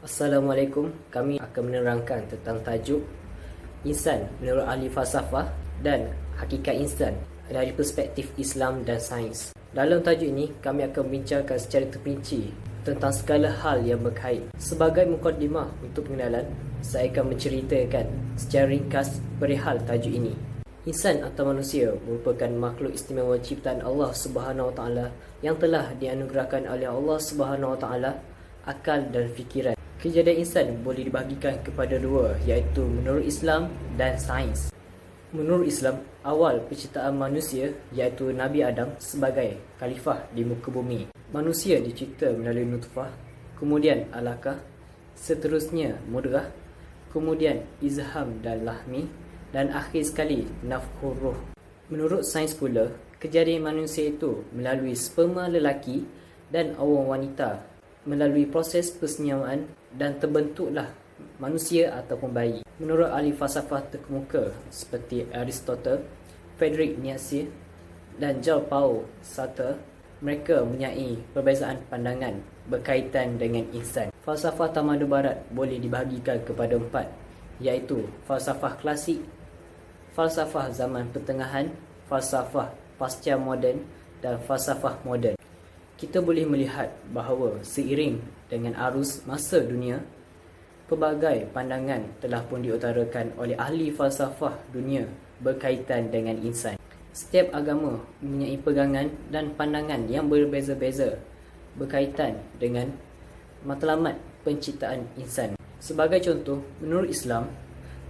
Assalamualaikum. Kami akan menerangkan tentang tajuk insan menurut ahli falsafah dan hakikat insan dari perspektif Islam dan sains. Dalam tajuk ini, kami akan membincangkan secara terperinci tentang segala hal yang berkait. Sebagai mukadimah untuk pengenalan, saya akan menceritakan secara ringkas perihal tajuk ini. Insan atau manusia merupakan makhluk istimewa ciptaan Allah Subhanahu Wa Taala yang telah dianugerahkan oleh Allah Subhanahu Wa Taala akal dan fikiran. Kejadian insan boleh dibahagikan kepada dua, iaitu menurut Islam dan sains. Menurut Islam, awal penciptaan manusia iaitu Nabi Adam sebagai khalifah di muka bumi. Manusia dicipta melalui nutfah, kemudian alaqah, seterusnya mudghah, kemudian izham dan lahmi, dan akhir sekali nafkhur ruh. Menurut sains pula, kejadian manusia itu melalui sperma lelaki dan awam wanita, melalui proses persenyawaan dan terbentuklah manusia ataupun bayi. Menurut ahli falsafah terkemuka seperti Aristotle, Friedrich Nietzsche dan Jean-Paul Sartre, mereka mempunyai perbezaan pandangan berkaitan dengan insan. Falsafah tamadun barat boleh dibahagikan kepada empat, iaitu falsafah klasik, falsafah zaman pertengahan, falsafah pasca moden dan falsafah moden. Kita boleh melihat bahawa seiring dengan arus masa dunia, pelbagai pandangan telah pun diutarakan oleh ahli falsafah dunia berkaitan dengan insan. Setiap agama mempunyai pegangan dan pandangan yang berbeza-beza berkaitan dengan matlamat penciptaan insan. Sebagai contoh, menurut Islam,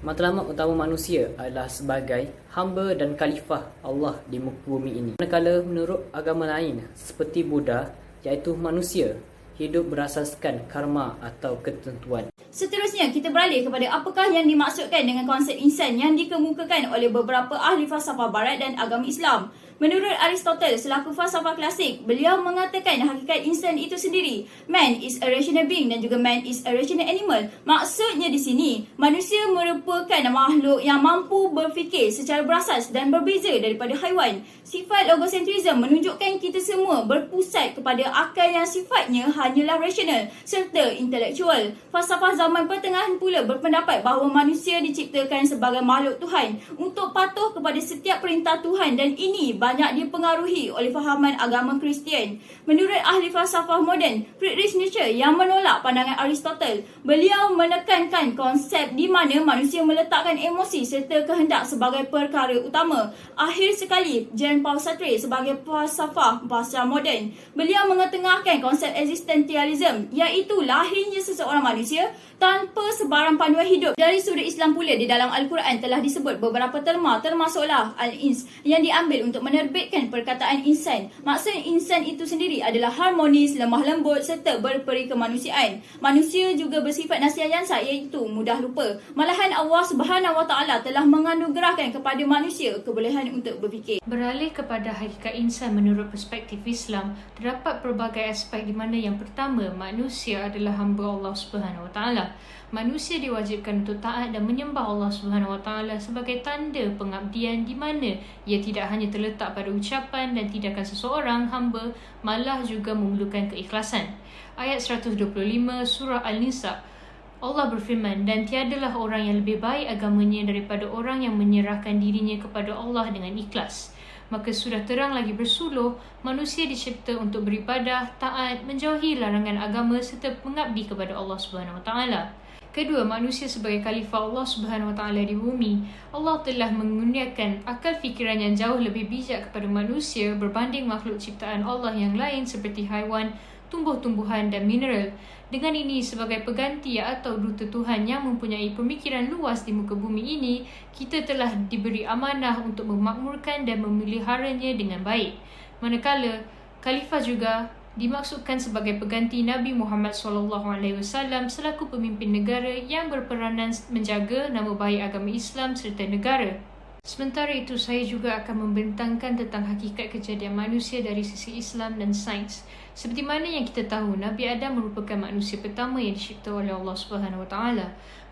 matlamat utama manusia adalah sebagai hamba dan khalifah Allah di muka bumi ini. Manakala menurut agama lain seperti Buddha, iaitu manusia hidup berasaskan karma atau ketentuan. Seterusnya, kita beralih kepada apakah yang dimaksudkan dengan konsep insan yang dikemukakan oleh beberapa ahli falsafah barat dan agama Islam. Menurut Aristotle selaku falsafah klasik, beliau mengatakan hakikat insan itu sendiri. Man is a rational being dan juga man is a rational animal. Maksudnya di sini, manusia merupakan makhluk yang mampu berfikir secara berasas dan berbeza daripada haiwan. Sifat logocentrism menunjukkan kita semua berpusat kepada akal yang sifatnya hanyalah rasional serta intelektual. Falsafah zaman pertengahan pula berpendapat bahawa manusia diciptakan sebagai makhluk Tuhan untuk patuh kepada setiap perintah Tuhan, dan ini banyak dipengaruhi oleh fahaman agama Kristian. Menurut ahli falsafah moden, Friedrich Nietzsche yang menolak pandangan Aristotle, beliau menekankan konsep di mana manusia meletakkan emosi serta kehendak sebagai perkara utama. Akhir sekali, Jean-Paul Sartre sebagai falsafah pasca moden, beliau mengetengahkan konsep existentialism, iaitu lahirnya seseorang manusia tanpa sebarang panduan hidup. Dari sudut Islam pula, di dalam Al-Quran telah disebut beberapa terma, termasuklah Al-Ins, yang diambil untuk menerbitkan perkataan insan. Maksud insan itu sendiri adalah harmonis, lemah lembut serta berperi kemanusiaan. Manusia juga bersifat nasiyansa, iaitu mudah lupa. Malahan Allah Subhanahu Wa Taala telah menganugerahkan kepada manusia kebolehan untuk berfikir. Beralih kepada hakikat insan menurut perspektif Islam, terdapat pelbagai aspek di mana yang pertama, manusia adalah hamba Allah Subhanahu Wa Taala. Manusia diwajibkan untuk taat dan menyembah Allah Subhanahu Wa Taala sebagai tanda pengabdian, di mana ia tidak hanya terletak pada ucapan dan tindakan seseorang hamba, malah juga memerlukan keikhlasan. Ayat 125 surah Al-Nisa, Allah berfirman, dan tiadalah orang yang lebih baik agamanya daripada orang yang menyerahkan dirinya kepada Allah dengan ikhlas. Maka sudah terang lagi bersuluh, manusia dicipta untuk beribadah, taat, menjauhi larangan agama serta mengabdi kepada Allah Subhanahu Wa Taala. Kedua, manusia sebagai khalifah Allah Subhanahu Wa Taala di bumi. Allah telah mengurniakan akal fikiran yang jauh lebih bijak kepada manusia berbanding makhluk ciptaan Allah yang lain seperti haiwan, tumbuh-tumbuhan dan mineral. Dengan ini, sebagai pengganti atau duta Tuhan yang mempunyai pemikiran luas di muka bumi ini, kita telah diberi amanah untuk memakmurkan dan memeliharanya dengan baik. Manakala, khalifah juga dimaksudkan sebagai pengganti Nabi Muhammad SAW selaku pemimpin negara yang berperanan menjaga nama baik agama Islam serta negara. Sementara itu, saya juga akan membentangkan tentang hakikat kejadian manusia dari sisi Islam dan sains. Seperti mana yang kita tahu, Nabi Adam merupakan manusia pertama yang dicipta oleh Allah Subhanahu Wa Taala.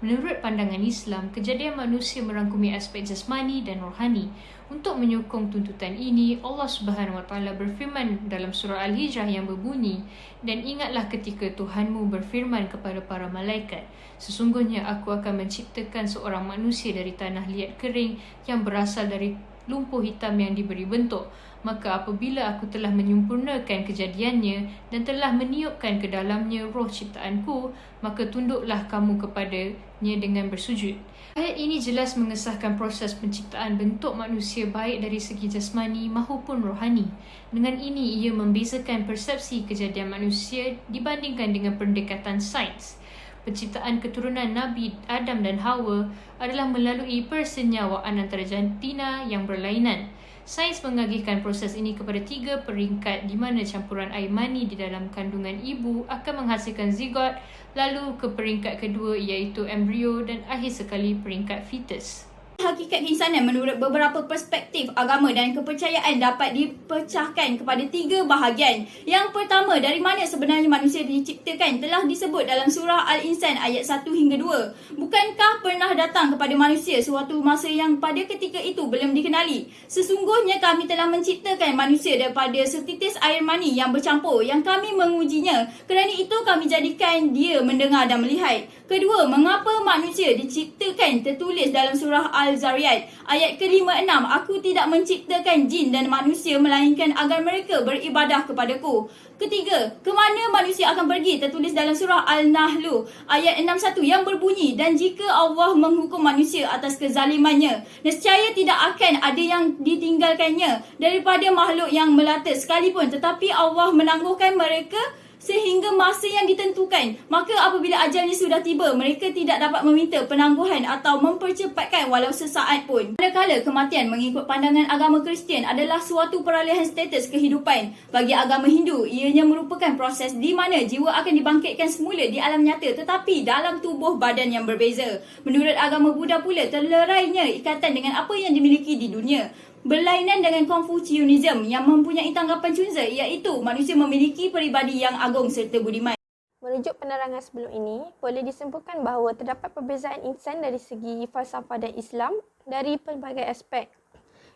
Menurut pandangan Islam, kejadian manusia merangkumi aspek jasmani dan rohani. Untuk menyokong tuntutan ini, Allah Subhanahu Wa Taala berfirman dalam surah Al-Hijrah yang berbunyi, "Dan ingatlah ketika Tuhanmu berfirman kepada para malaikat, sesungguhnya aku akan menciptakan seorang manusia dari tanah liat kering yang berasal dari lumpuh hitam yang diberi bentuk. Maka apabila aku telah menyempurnakan kejadiannya dan telah meniupkan ke dalamnya roh ciptaanku, maka tunduklah kamu kepadanya dengan bersujud." Ayat ini jelas mengesahkan proses penciptaan bentuk manusia baik dari segi jasmani maupun rohani. Dengan ini, ia membezakan persepsi kejadian manusia dibandingkan dengan pendekatan sains. Penciptaan keturunan Nabi Adam dan Hawa adalah melalui persenyawaan antara jantina yang berlainan. Sains mengagihkan proses ini kepada 3 peringkat di mana campuran air mani di dalam kandungan ibu akan menghasilkan zigot, lalu ke peringkat kedua iaitu embrio dan akhir sekali peringkat fetus. Hakikat keinsanan menurut beberapa perspektif agama dan kepercayaan dapat dipecahkan kepada 3 bahagian. Yang pertama, dari mana sebenarnya manusia diciptakan telah disebut dalam surah Al-Insan ayat 1 hingga 2. Bukankah pernah datang kepada manusia suatu masa yang pada ketika itu belum dikenali? Sesungguhnya kami telah menciptakan manusia daripada setitis air mani yang bercampur yang kami mengujinya. Kerana itu kami jadikan dia mendengar dan melihat. Kedua, mengapa manusia diciptakan tertulis dalam surah Al-Zariyat ayat ke-5-6, "Aku tidak menciptakan jin dan manusia melainkan agar mereka beribadah kepadaku." Ketiga, ke mana manusia akan pergi tertulis dalam surah Al-Nahlu ayat 61 yang berbunyi, "Dan jika Allah menghukum manusia atas kezalimannya, nescaya tidak akan ada yang ditinggalkannya daripada makhluk yang melata sekalipun, tetapi Allah menangguhkan mereka sehingga masa yang ditentukan. Maka apabila ajalnya sudah tiba, mereka tidak dapat meminta penangguhan atau mempercepatkan walau sesaat pun." Manakala kematian mengikut pandangan agama Kristian adalah suatu peralihan status kehidupan, bagi agama Hindu ianya merupakan proses di mana jiwa akan dibangkitkan semula di alam nyata tetapi dalam tubuh badan yang berbeza. Menurut agama Buddha pula, terlerainya ikatan dengan apa yang dimiliki di dunia. Berlainan dengan Confucianism yang mempunyai tanggapan Chunzi, iaitu manusia memiliki peribadi yang agung serta budiman. Merujuk penerangan sebelum ini, boleh disimpulkan bahawa terdapat perbezaan insan dari segi falsafah dan Islam dari pelbagai aspek.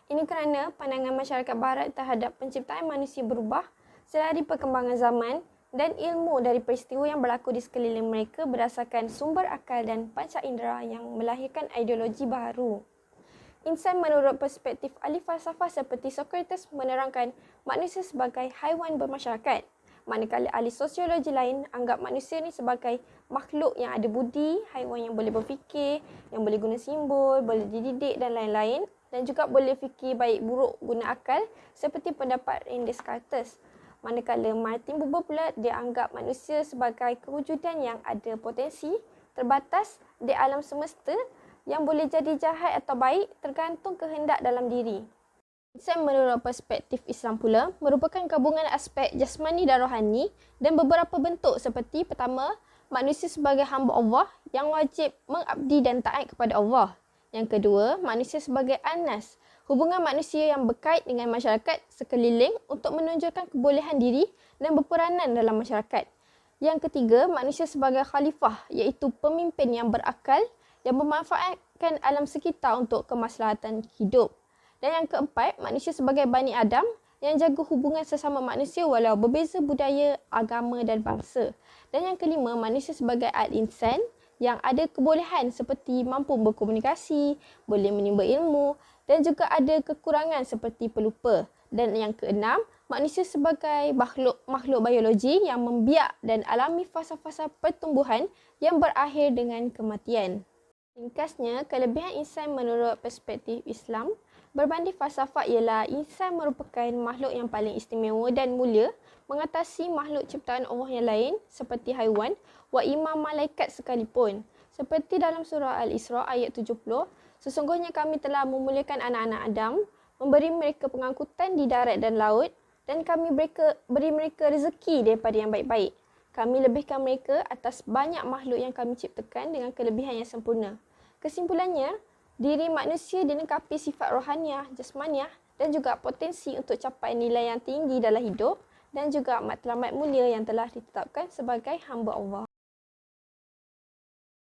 Ini kerana pandangan masyarakat barat terhadap penciptaan manusia berubah selari perkembangan zaman dan ilmu dari peristiwa yang berlaku di sekeliling mereka berdasarkan sumber akal dan panca indera yang melahirkan ideologi baru. Insan menurut perspektif ahli falsafah seperti Socrates menerangkan manusia sebagai haiwan bermasyarakat, manakala ahli sosiologi lain anggap manusia ni sebagai makhluk yang ada budi, haiwan yang boleh berfikir, yang boleh guna simbol, boleh dididik dan lain-lain, dan juga boleh fikir baik buruk guna akal seperti pendapat René Descartes. Manakala Martin Buber pula dia anggap manusia sebagai kewujudan yang ada potensi terbatas di alam semesta yang boleh jadi jahat atau baik tergantung kehendak dalam diri. Insan menurut perspektif Islam pula merupakan gabungan aspek jasmani dan rohani dan beberapa bentuk seperti pertama, manusia sebagai hamba Allah yang wajib mengabdi dan taat kepada Allah. Yang kedua, manusia sebagai anas, hubungan manusia yang berkait dengan masyarakat sekeliling untuk menunjukkan kebolehan diri dan berperanan dalam masyarakat. Yang ketiga, manusia sebagai khalifah iaitu pemimpin yang berakal yang memanfaatkan alam sekitar untuk kemaslahatan hidup. Dan yang keempat, manusia sebagai Bani Adam yang jaga hubungan sesama manusia walau berbeza budaya, agama dan bangsa. Dan yang kelima, manusia sebagai al-insan yang ada kebolehan seperti mampu berkomunikasi, boleh menimba ilmu dan juga ada kekurangan seperti pelupa. Dan yang keenam, manusia sebagai makhluk biologi yang membiak dan alami fasa-fasa pertumbuhan yang berakhir dengan kematian. Ringkasnya, kelebihan insan menurut perspektif Islam berbanding falsafah ialah insan merupakan makhluk yang paling istimewa dan mulia mengatasi makhluk ciptaan Allah yang lain seperti haiwan wa imam malaikat sekalipun. Seperti dalam surah Al-Isra ayat 70, sesungguhnya kami telah memuliakan anak-anak Adam, memberi mereka pengangkutan di darat dan laut dan kami beri mereka rezeki daripada yang baik-baik. Kami lebihkan mereka atas banyak makhluk yang kami ciptakan dengan kelebihan yang sempurna. Kesimpulannya, diri manusia dilengkapi sifat rohaniah, jasmaniah dan juga potensi untuk capai nilai yang tinggi dalam hidup dan juga matlamat mulia yang telah ditetapkan sebagai hamba Allah.